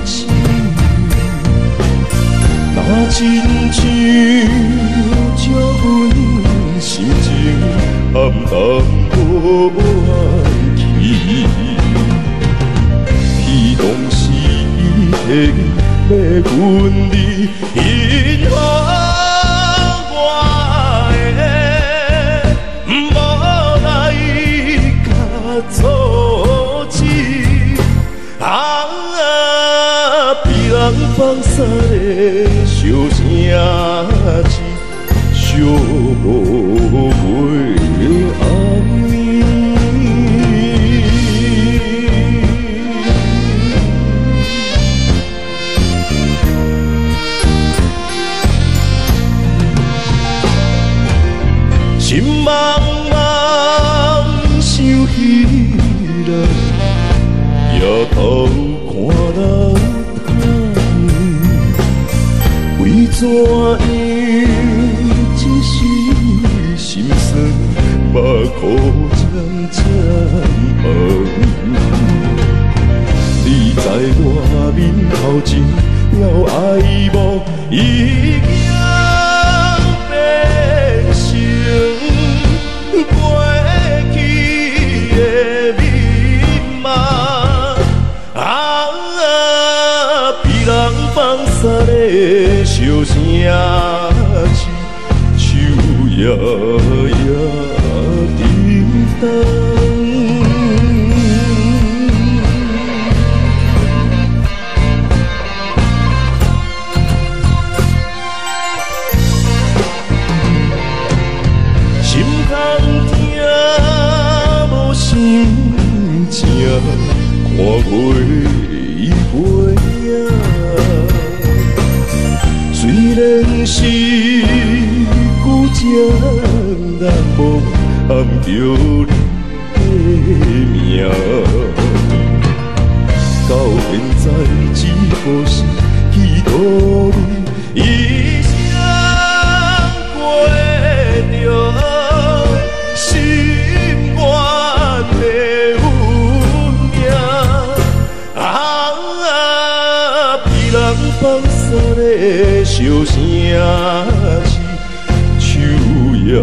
情，若亲像照阮心情，暗淡无怨气。天当时提要阮你，因何我的无奈甲阻止？别人放散的小声字，寂寂袂安眠。心茫茫想起来，夜头看人叹，为怎样一时心酸，目眶渐渐红。你在我面头前了爱慕，已经变成过去的密码。别人放散的小声字，手摇摇叮当。心空听无声声，看月已飞影。虽然是久将难忘，暗着你的名，到现在只可惜祈祷你一生过着心愿的运命。别人放散的小声字，手摇。